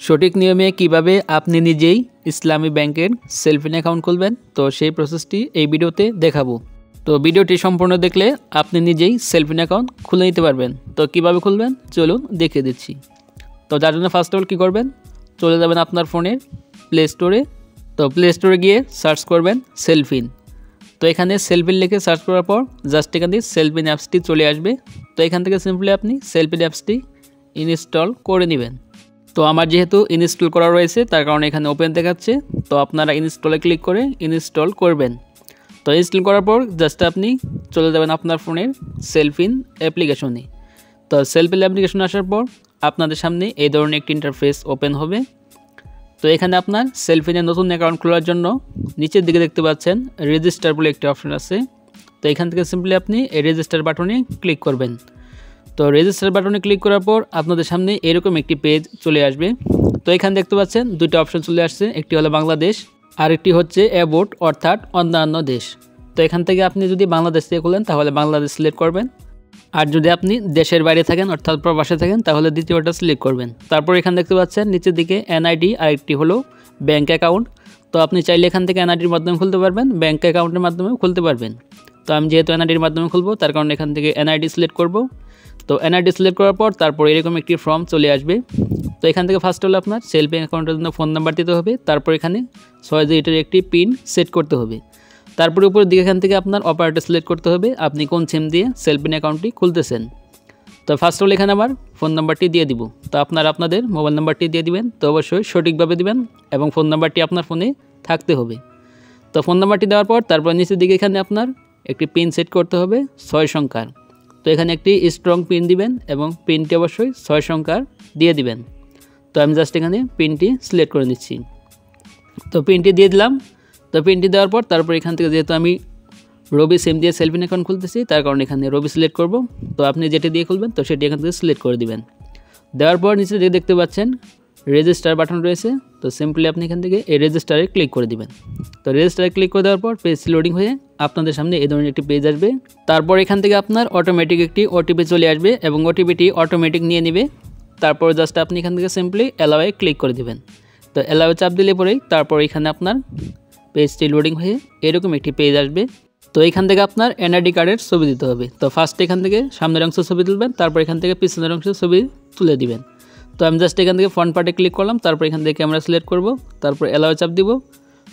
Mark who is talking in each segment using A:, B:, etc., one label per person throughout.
A: সঠিক নিয়মে কিভাবে আপনি নিজেই ইসলামী ব্যাংকের সেলফিন অ্যাকাউন্ট খুলবেন, তো সেই প্রসেসটি এই ভিডিওতে দেখাবো। তো ভিডিওটি সম্পূর্ণ দেখলে আপনি নিজেই সেলফিন অ্যাকাউন্ট খুলে নিতে পারবেন। তো কিভাবে খুলবেন চলুন দেখিয়ে দিচ্ছি। তো যার জন্য ফার্স্ট অফ অল কী করবেন, চলে যাবেন আপনার ফোনের প্লে স্টোরে। তো প্লে স্টোরে গিয়ে সার্চ করবেন সেলফিন। তো এখানে সেলফিন লিখে সার্চ করার পর জাস্ট এখান থেকে সেলফিন অ্যাপসটি চলে আসবে। তো এখান থেকে সিম্পলি আপনি সেলফিন অ্যাপসটি ইনস্টল করে নেবেন। তো আমার যেহেতু ইনস্টল করা রয়েছে তার কারণে এখানে ওপেন দেখাচ্ছে। তো আপনারা ইনস্টলে ক্লিক করে ইনস্টল করবেন। তো ইনস্টল করার পর জাস্ট আপনি চলে যাবেন আপনার ফোনের সেলফিন অ্যাপ্লিকেশনে। তো সেলফিন অ্যাপ্লিকেশন আসার পর আপনাদের সামনে এই ধরনের একটি ইন্টারফেস ওপেন হবে। তো এখানে আপনার সেলফিনের নতুন অ্যাকাউন্ট খোলার জন্য নিচের দিকে দেখতে পাচ্ছেন রেজিস্টার বলে একটি অপশন আছে। তো এখান থেকে সিম্পলি আপনি এই রেজিস্টার বাটনে ক্লিক করবেন। তো রেজিস্টার বাটনে ক্লিক করার পর আপনাদের সামনে এরকম একটি পেজ চলে আসবে। তো এখানে দেখতে পাচ্ছেন দুইটা অপশন চলে আসছে, একটি হলো বাংলাদেশ আর একটি হচ্ছে অ্যাবাউট অর্থাৎ অন্যান্য দেশ। তো এখান থেকে আপনি যদি বাংলাদেশ থেকে খোলেন তাহলে বাংলাদেশ সিলেক্ট করবেন, আর যদি আপনি দেশের বাইরে থাকেন অর্থাৎ প্রবাসে থাকেন তাহলে দ্বিতীয়টা সিলেক্ট করবেন। তারপর এখানে দেখতে পাচ্ছেন নিচের দিকে এনআইডি আর একটি হলো ব্যাঙ্ক অ্যাকাউন্ট। তো আপনি চাইলে এখান থেকে এনআইডির মাধ্যমে খুলতে পারবেন, ব্যাঙ্ক অ্যাকাউন্টের মাধ্যমেও খুলতে পারবেন। তো আমি যেহেতু এনআইডির মাধ্যমে খুলবো তার কারণে এখান থেকে এনআইডি সিলেক্ট করব। তো এনআইডি সিলেক্ট করার পর তারপর এরকম একটি ফর্ম চলে আসবে। তো এখান থেকে ফার্স্ট হলো আপনার সেলফিন অ্যাকাউন্টের জন্য ফোন নাম্বার দিতে হবে। তারপর এখানে 6 ডিজিটের একটি পিন সেট করতে হবে। তারপরে উপরের দিকে এখান থেকে আপনার অপারেটর সিলেক্ট করতে হবে, আপনি কোন সিম দিয়ে সেলফিন অ্যাকাউন্টটি খুলতেছেন। তো ফার্স্ট হলো এখানে আমার ফোন নাম্বারটি দিয়ে দিব। তো আপনারা আপনাদের মোবাইল নাম্বারটি দিয়ে দিবেন। তো অবশ্যই সঠিকভাবে দিবেন এবং ফোন নাম্বারটি আপনার ফোনে থাকতে হবে। তো ফোন নাম্বারটি দেওয়ার পর তারপর নিচের দিকে এখানে আপনার একটি পিন সেট করতে হবে 6 সংখ্যার। তো এখানে একটি স্ট্রং পিন দিবেন এবং পিনটি অবশ্যই 6 সংখ্যার দিয়ে দিবেন। তো আমি জাস্ট এখানে পিনটি সিলেক্ট করে নিচ্ছি। তো পিনটি দিয়ে দিলাম। তো পিনটি দেওয়ার পর তারপর এখান থেকে যেহেতু আমি রবি সিম দিয়ে সেলফিন অ্যাকাউন্ট খুলতেছি তার কারণে এখানে রবি সিলেক্ট করব। তো আপনি যেটি দিয়ে খুলবেন তো সেটি এখান থেকে সিলেক্ট করে দিবেন। দেওয়ার পর নিচে দিকে দেখতে পাচ্ছেন রেজিস্টার বাটন রয়েছে। তো সিম্পলি আপনি এখান থেকে এই রেজিস্টারে ক্লিক করে দিবেন। তো রেজিস্টারে ক্লিক করে দেওয়ার পর পেজ লোডিং হয়ে আপনাদের সামনে এই ধরনের একটি পেজ আসবে। তারপর এখান থেকে আপনার অটোমেটিক একটি ওটিপি চলে আসবে এবং ওটিপিটি অটোমেটিক নিয়ে নেবে। তারপর জাস্ট আপনি এখান থেকে সিম্পলি অ্যালাওয়ে ক্লিক করে দিবেন। তো অ্যালাওয়ে চাপ দিলে পরেই তারপর এখানে আপনার পেজটি লোডিং হয়ে এরকম একটি পেজ আসবে। তো এখান থেকে আপনার এনআইডি কার্ডের ছবি দিতে হবে। তো ফার্স্ট এখান থেকে সামনের অংশের ছবি তুলবেন, তারপর এখান থেকে পিছনের অংশের ছবি তুলে দিবেন। তো আমি জাস্ট এখান থেকে ফ্রন্ট পার্টে ক্লিক করলাম, তারপর এখান থেকে ক্যামেরা সিলেক্ট করব, তারপর অ্যালাও চাপ দিব।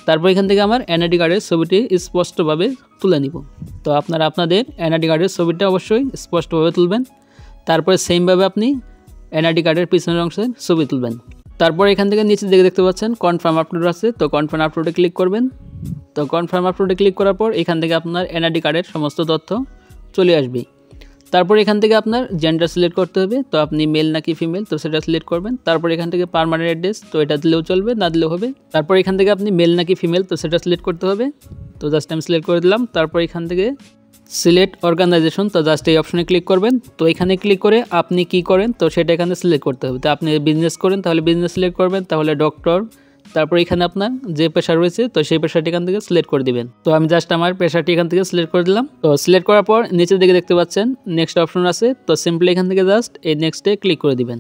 A: তারপর এখান থেকে আমার এনআইডি কার্ডের ছবিটি স্পষ্টভাবে তুলে নিব। তো আপনারা আপনাদের এনআইডি কার্ডের ছবিটা অবশ্যই স্পষ্টভাবে তুলবেন। তারপরে সেমভাবে আপনি এনআইডি কার্ডের পিছনের অংশের ছবি তুলবেন। তারপর এখান থেকে নিচের দিকে দেখতে পাচ্ছেন কনফার্ম আপলোড আছে। তো কনফার্ম আপলোডে ক্লিক করবেন। তো কনফার্ম আপলোডে ক্লিক করার পর এখান থেকে আপনার এনআইডি কার্ডের সমস্ত তথ্য চলে আসবে। তারপর এখান থেকে আপনার জেন্ডার সিলেক্ট করতে হবে। তো আপনি মেল নাকি ফিমেল তো সেটা সিলেক্ট করবেন। তারপর এখান থেকে পার্মানেন্ট অ্যাড্রেস, তো এটা দিলেও চলবে না দিলেও হবে। তারপর এখান থেকে আপনি মেল নাকি ফিমেল তো সেটা সিলেক্ট করতে হবে। তো জাস্ট আমি সিলেক্ট করে দিলাম। তারপর এখান থেকে সিলেক্ট অর্গানাইজেশন, তো জাস্ট এই অপশনে ক্লিক করবেন। তো এখানে ক্লিক করে আপনি কি করেন তো সেটা এখানে সিলেক্ট করতে হবে। তো আপনি বিজনেস করেন তাহলে বিজনেস সিলেক্ট করবেন, তাহলে ডক্টর। তারপর এখানে আপনার যে পেশা রয়েছে তো সেই পেশাটি এখান থেকে সিলেক্ট করে দিবেন। তো আমি জাস্ট আমার পেশাটি এখান থেকে সিলেক্ট করে দিলাম। তো সিলেক্ট করার পর নিচের দিকে দেখতে পাচ্ছেন নেক্সট অপশন আছে। তো সিম্পলি এখান থেকে জাস্ট এই নেক্সটে ক্লিক করে দিবেন।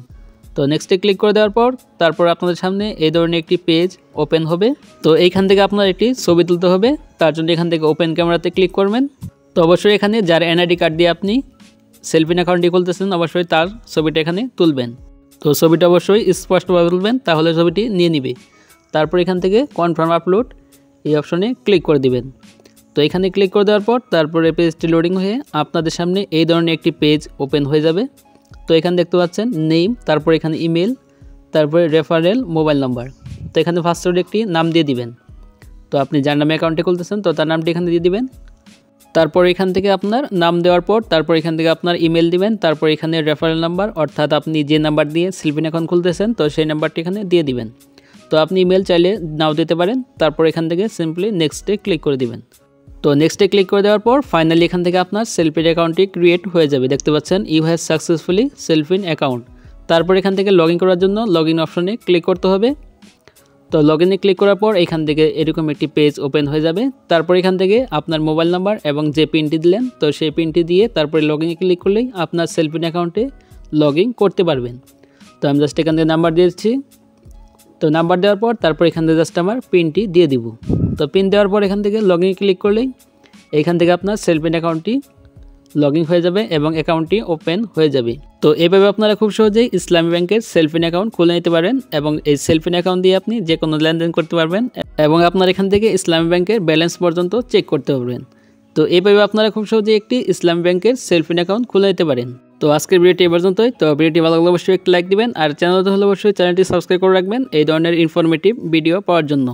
A: তো নেক্সটে ক্লিক করে দেওয়ার পর তারপর আপনাদের সামনে এই ধরনের একটি পেজ ওপেন হবে। তো এইখান থেকে আপনার একটি ছবি তুলতে হবে। তার জন্য এখান থেকে ওপেন ক্যামেরাতে ক্লিক করবেন। তো অবশ্যই এখানে যার এনআইডি কার্ড দিয়ে আপনি সেলফিন অ্যাকাউন্টটি খুলতেছেন অবশ্যই তার ছবিটা এখানে তুলবেন। তো ছবিটা অবশ্যই স্পষ্টভাবে তুলবেন, তাহলে ছবিটি নিয়ে নিবে। তারপর এখান থেকে কনফার্ম আপলোড এই অপশনে ক্লিক করে দিবেন। তো এখানে ক্লিক করে দেওয়ার পর তারপরে পেজটি লোডিং হয়ে আপনাদের সামনে এই ধরনের একটি পেজ ওপেন হয়ে যাবে। তো এখানে দেখতে পাচ্ছেন নেম, তারপর এখানে ইমেল, তারপরে রেফারেল মোবাইল নাম্বার। তো এখানে ফার্স্টে একটি নাম দিয়ে দিবেন। তো আপনি যার নামে অ্যাকাউন্টে খুলতেছেন তো তার নামটি এখানে দিয়ে দিবেন। তারপর এখান থেকে আপনার নাম দেওয়ার পর তারপর এখান থেকে আপনার ইমেল দিবেন। তারপর এখানে রেফারেল নাম্বার অর্থাৎ আপনি যে নাম্বার দিয়ে সেলফিন অ্যাকাউন্ট খুলতেছেন তো সেই নাম্বারটি এখানে দিয়ে দিবেন। তো আপনি ইমেল চাইলে নাও দিতে পারেন। তারপর এখান থেকে সিম্পলি নেক্সটে ক্লিক করে দিবেন। তো নেক্সটে ক্লিক করে দেওয়ার পর ফাইনালি এখান থেকে আপনার সেলফিন অ্যাকাউন্টটি ক্রিয়েট হয়ে যাবে। দেখতে পাচ্ছেন ইউ হ্যাভ সাকসেসফুলি সেলফিন অ্যাকাউন্ট। তারপর এখান থেকে লগ ইন করার জন্য লগ ইন অপশনে ক্লিক করতে হবে। তো লগ ইনে ক্লিক করার পর এখান থেকে এরকম একটি পেজ ওপেন হয়ে যাবে। তারপর এখান থেকে আপনার মোবাইল নাম্বার এবং যে পিনটি দিলেন তো সেই পিনটি দিয়ে তারপরে লগ ইনে ক্লিক করলেই আপনার সেলফিন অ্যাকাউন্টে লগ ইন করতে পারবেন। তো আমি জাস্ট এখান থেকে নাম্বার দিয়েছি। তো নাম্বার দেওয়ার পর তারপর এখান থেকে জাস্ট আমার পিনটি দিয়ে দিব। তো পিন দেওয়ার পর এখান থেকে লগ ইন ক্লিক করলেই এইখান থেকে আপনার সেলফিন অ্যাকাউন্টটি লগ ইন হয়ে যাবে এবং অ্যাকাউন্টটি ওপেন হয়ে যাবে। তো এইভাবে আপনারা খুব সহজেই ইসলামী ব্যাংকের সেলফিন অ্যাকাউন্ট খুলে নিতে পারেন এবং এই সেলফিন অ্যাকাউন্ট দিয়ে আপনি যে কোনো লেনদেন করতে পারবেন এবং আপনার এখান থেকে ইসলামী ব্যাংকের ব্যালেন্স পর্যন্ত চেক করতে পারবেন। তো এইভাবে আপনারা খুব সহজেই একটি ইসলামী ব্যাংকের সেলফিন অ্যাকাউন্ট খুলে নিতে পারেন। তো আজকের ভিডিওটি এই পর্যন্তই। তো ভিডিওটি ভালো লাগলে অবশ্যই একটি লাইক দিবেন আর চ্যানেলটি হলে অবশ্যই চ্যানেলটি সাবস্ক্রাইব করে রাখবেন এই ধরনের ইনফরমেটিভ ভিডিও পাওয়ার জন্য।